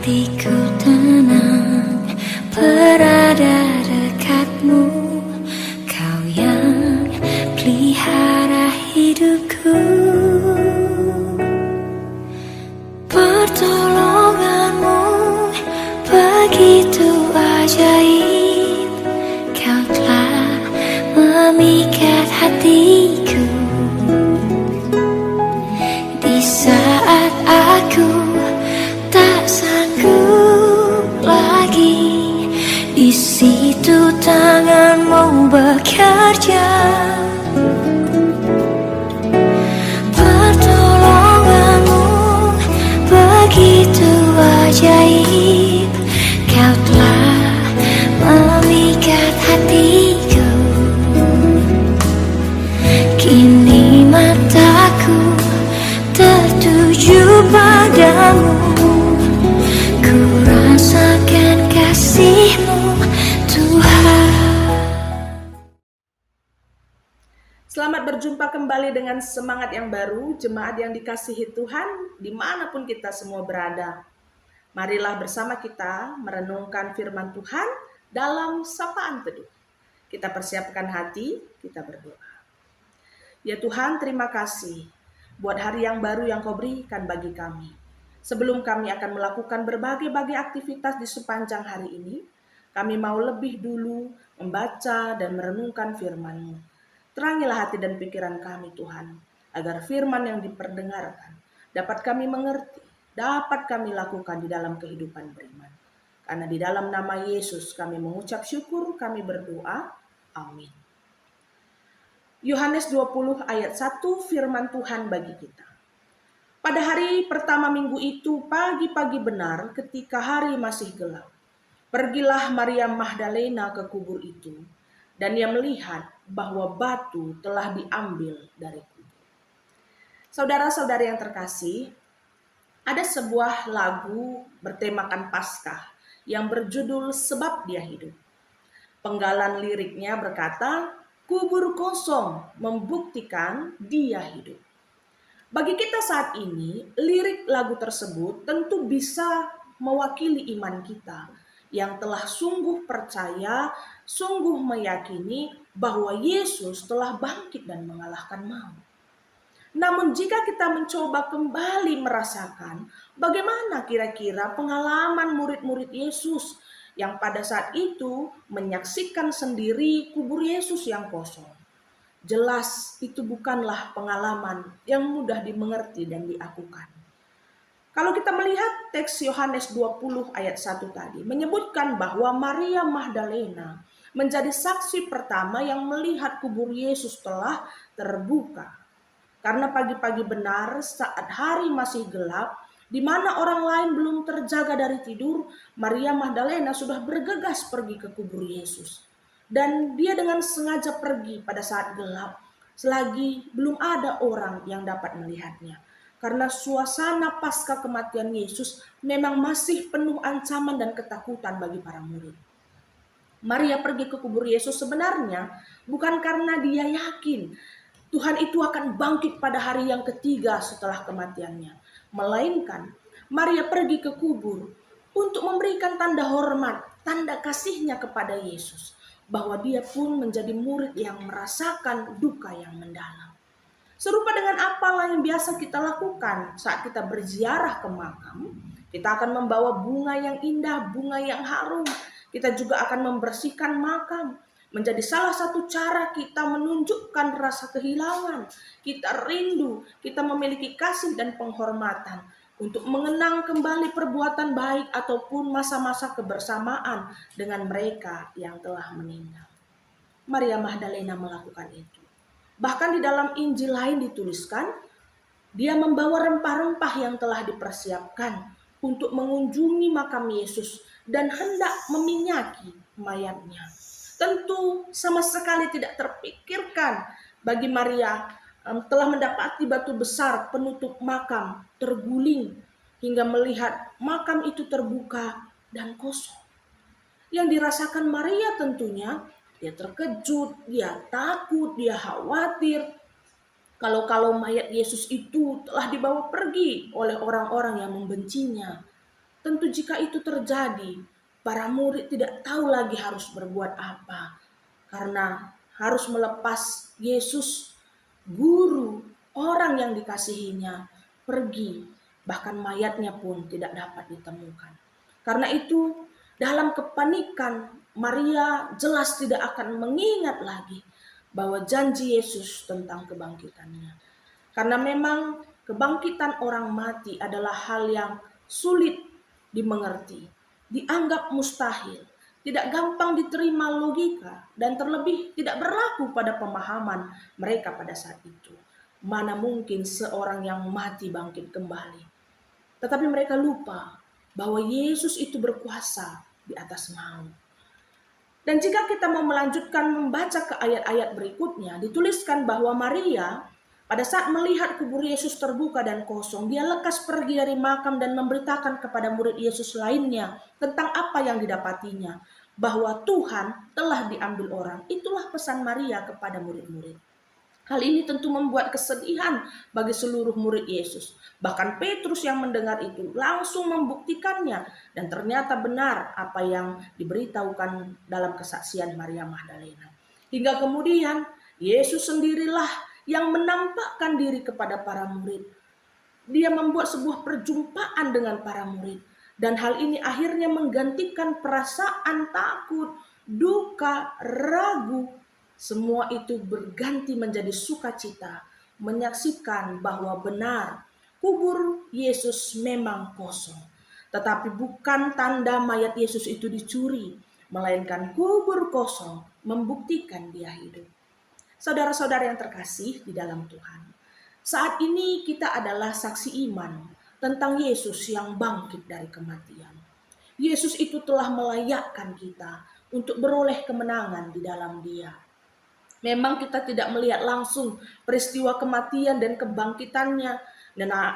Hatiku tenang berada dekatmu, kau yang pelihara hidupku. Pertolonganmu begitu ajaib, kau telah memikat hatiku. Di saat aku tak sanggup lagi, di situ tanganmu bekerja. Pertolonganmu begitu ajaib, kau telah memikat hatiku. Kini mataku tertuju padamu, ku rasakan kasih-Mu, Tuhan. Selamat berjumpa kembali dengan semangat yang baru, jemaat yang dikasihi Tuhan, dimanapun kita semua berada. Marilah bersama kita merenungkan firman Tuhan dalam sapaan teduh. Kita persiapkan hati, kita berdoa. Ya Tuhan, terima kasih buat hari yang baru yang Kau berikan bagi kami. Sebelum kami akan melakukan berbagai aktivitas di sepanjang hari ini, kami mau lebih dulu membaca dan merenungkan firman-Mu. Terangilah hati dan pikiran kami Tuhan, agar firman yang diperdengarkan dapat kami mengerti, dapat kami lakukan di dalam kehidupan beriman. Karena di dalam nama Yesus kami mengucap syukur, kami berdoa. Amin. Yohanes 20 ayat 1 firman Tuhan bagi kita. Pada hari pertama minggu itu, pagi-pagi benar ketika hari masih gelap, pergilah Maria Magdalena ke kubur itu, dan ia melihat bahwa batu telah diambil dari kubur. Saudara-saudari yang terkasih, ada sebuah lagu bertemakan Paskah yang berjudul Sebab Dia Hidup. Penggalan liriknya berkata, kubur kosong membuktikan Dia hidup. Bagi kita saat ini, lirik lagu tersebut tentu bisa mewakili iman kita yang telah sungguh percaya, sungguh meyakini bahwa Yesus telah bangkit dan mengalahkan maut. Namun jika kita mencoba kembali merasakan bagaimana kira-kira pengalaman murid-murid Yesus yang pada saat itu menyaksikan sendiri kubur Yesus yang kosong, jelas itu bukanlah pengalaman yang mudah dimengerti dan diakukan. Kalau kita melihat teks Yohanes 20 ayat 1 tadi menyebutkan bahwa Maria Magdalena menjadi saksi pertama yang melihat kubur Yesus telah terbuka. Karena pagi-pagi benar saat hari masih gelap, di mana orang lain belum terjaga dari tidur, Maria Magdalena sudah bergegas pergi ke kubur Yesus. Dan dia dengan sengaja pergi pada saat gelap, selagi belum ada orang yang dapat melihatnya. Karena suasana pasca kematian Yesus memang masih penuh ancaman dan ketakutan bagi para murid. Maria pergi ke kubur Yesus sebenarnya bukan karena dia yakin Tuhan itu akan bangkit pada hari yang ketiga setelah kematiannya. Melainkan Maria pergi ke kubur untuk memberikan tanda hormat, tanda kasihnya kepada Yesus. Bahwa dia pun menjadi murid yang merasakan duka yang mendalam. Serupa dengan apalah yang biasa kita lakukan saat kita berziarah ke makam, kita akan membawa bunga yang indah, bunga yang harum. Kita juga akan membersihkan makam. Menjadi salah satu cara kita menunjukkan rasa kehilangan. Kita rindu, kita memiliki kasih dan penghormatan untuk mengenang kembali perbuatan baik ataupun masa-masa kebersamaan dengan mereka yang telah meninggal. Maria Magdalena melakukan itu. Bahkan di dalam Injil lain dituliskan, dia membawa rempah-rempah yang telah dipersiapkan untuk mengunjungi makam Yesus dan hendak meminyaki mayatnya. Tentu sama sekali tidak terpikirkan bagi Maria telah mendapati batu besar penutup makam terguling hingga melihat makam itu terbuka dan kosong. Yang dirasakan Maria tentunya dia terkejut, dia takut, dia khawatir. Kalau mayat Yesus itu telah dibawa pergi oleh orang-orang yang membencinya. Tentu jika itu terjadi, para murid tidak tahu lagi harus berbuat apa. Karena harus melepas Yesus, guru, orang yang dikasihinya, pergi. Bahkan mayatnya pun tidak dapat ditemukan. Karena itu, dalam kepanikan, Maria jelas tidak akan mengingat lagi bahwa janji Yesus tentang kebangkitannya. Karena memang kebangkitan orang mati adalah hal yang sulit dimengerti, dianggap mustahil, tidak gampang diterima logika, dan terlebih tidak berlaku pada pemahaman mereka pada saat itu. Mana mungkin seorang yang mati bangkit kembali. Tetapi mereka lupa bahwa Yesus itu berkuasa di atas maut. Dan jika kita mau melanjutkan membaca ke ayat-ayat berikutnya, dituliskan bahwa Maria pada saat melihat kubur Yesus terbuka dan kosong, dia lekas pergi dari makam dan memberitakan kepada murid Yesus lainnya tentang apa yang didapatinya, bahwa Tuhan telah diambil orang. Itulah pesan Maria kepada murid-murid. Hal ini tentu membuat kesedihan bagi seluruh murid Yesus. Bahkan Petrus yang mendengar itu langsung membuktikannya, dan ternyata benar apa yang diberitahukan dalam kesaksian Maria Magdalena. Hingga kemudian Yesus sendirilah yang menampakkan diri kepada para murid. Dia membuat sebuah perjumpaan dengan para murid, dan hal ini akhirnya menggantikan perasaan takut, duka, ragu. Semua itu berganti menjadi sukacita, menyaksikan bahwa benar kubur Yesus memang kosong. Tetapi bukan tanda mayat Yesus itu dicuri, melainkan kubur kosong membuktikan dia hidup. Saudara-saudara yang terkasih di dalam Tuhan, saat ini kita adalah saksi iman tentang Yesus yang bangkit dari kematian. Yesus itu telah melayakkan kita untuk beroleh kemenangan di dalam Dia. Memang kita tidak melihat langsung peristiwa kematian dan kebangkitannya,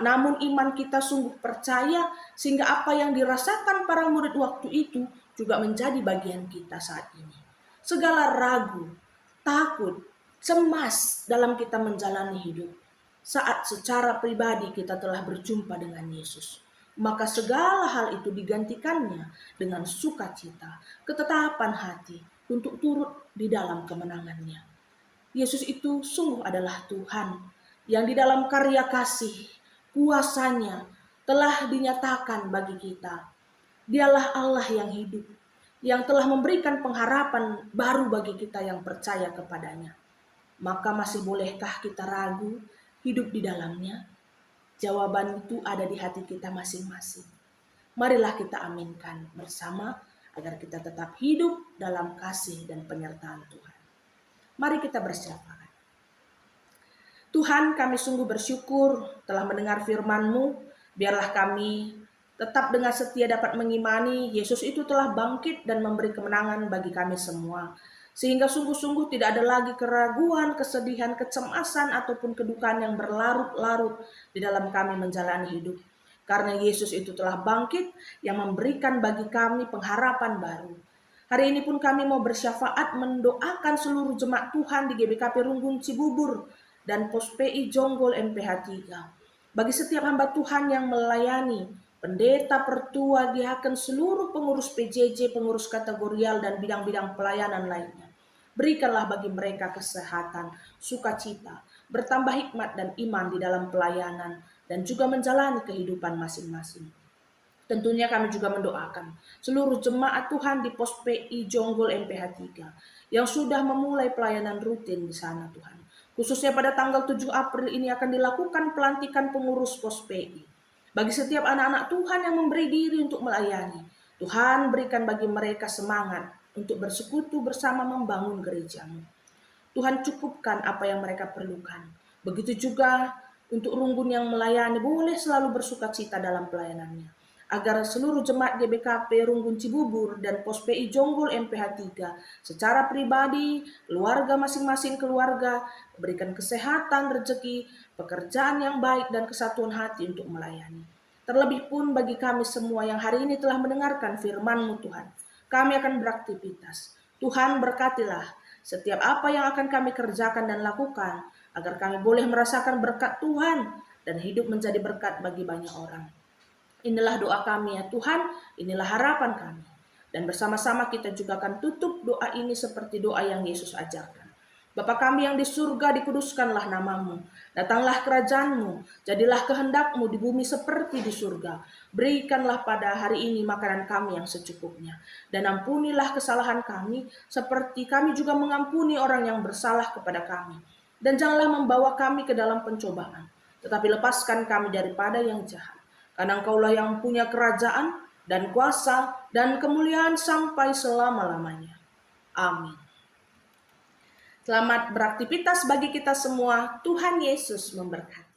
namun iman kita sungguh percaya sehingga apa yang dirasakan para murid waktu itu juga menjadi bagian kita saat ini. Segala ragu, takut, cemas dalam kita menjalani hidup, saat secara pribadi kita telah berjumpa dengan Yesus, maka segala hal itu digantikannya dengan sukacita, ketetapan hati untuk turut di dalam kemenangannya. Yesus itu sungguh adalah Tuhan yang di dalam karya kasih, kuasanya telah dinyatakan bagi kita. Dialah Allah yang hidup, yang telah memberikan pengharapan baru bagi kita yang percaya kepadanya. Maka masih bolehkah kita ragu hidup di dalamnya? Jawaban itu ada di hati kita masing-masing. Marilah kita aminkan bersama agar kita tetap hidup dalam kasih dan penyertaan Tuhan. Mari kita bersyafaat. Tuhan, kami sungguh bersyukur telah mendengar firman-Mu. Biarlah kami tetap dengan setia dapat mengimani Yesus itu telah bangkit dan memberi kemenangan bagi kami semua. Sehingga sungguh-sungguh tidak ada lagi keraguan, kesedihan, kecemasan, ataupun kedukaan yang berlarut-larut di dalam kami menjalani hidup. Karena Yesus itu telah bangkit yang memberikan bagi kami pengharapan baru. Hari ini pun kami mau bersyafaat mendoakan seluruh jemaat Tuhan di GBKP Runggun Cibubur dan Pos PI Jonggol MPH 3. Bagi setiap hamba Tuhan yang melayani, pendeta, pertua, diaken, seluruh pengurus PJJ, pengurus kategorial dan bidang-bidang pelayanan lainnya. Berikanlah bagi mereka kesehatan, sukacita, bertambah hikmat dan iman di dalam pelayanan dan juga menjalani kehidupan masing-masing. Tentunya kami juga mendoakan seluruh jemaat Tuhan di Pos PI Jonggol MPH 3 yang sudah memulai pelayanan rutin di sana Tuhan. Khususnya pada tanggal 7 April ini akan dilakukan pelantikan pengurus Pos PI. Bagi setiap anak-anak Tuhan yang memberi diri untuk melayani, Tuhan berikan bagi mereka semangat untuk bersekutu bersama membangun gereja-Mu. Tuhan cukupkan apa yang mereka perlukan. Begitu juga untuk Runggun yang melayani boleh selalu bersukacita dalam pelayanannya. Agar seluruh jemaat GBKP Runggun Cibubur dan Pos PI Jonggol MPH 3 secara pribadi, keluarga masing-masing keluarga, berikan kesehatan, rezeki, pekerjaan yang baik dan kesatuan hati untuk melayani. Terlebih pun bagi kami semua yang hari ini telah mendengarkan firman-Mu Tuhan, kami akan beraktivitas. Tuhan berkatilah setiap apa yang akan kami kerjakan dan lakukan, agar kami boleh merasakan berkat Tuhan dan hidup menjadi berkat bagi banyak orang. Inilah doa kami ya Tuhan, inilah harapan kami. Dan bersama-sama kita juga akan tutup doa ini seperti doa yang Yesus ajarkan. Bapa kami yang di surga, dikuduskanlah namamu. Datanglah kerajaanmu, jadilah kehendakmu di bumi seperti di surga. Berikanlah pada hari ini makanan kami yang secukupnya. Dan ampunilah kesalahan kami, seperti kami juga mengampuni orang yang bersalah kepada kami. Dan janganlah membawa kami ke dalam pencobaan, tetapi lepaskan kami daripada yang jahat. Karena Engkaulah yang punya kerajaan dan kuasa dan kemuliaan sampai selama-lamanya. Amin. Selamat beraktivitas bagi kita semua. Tuhan Yesus memberkati.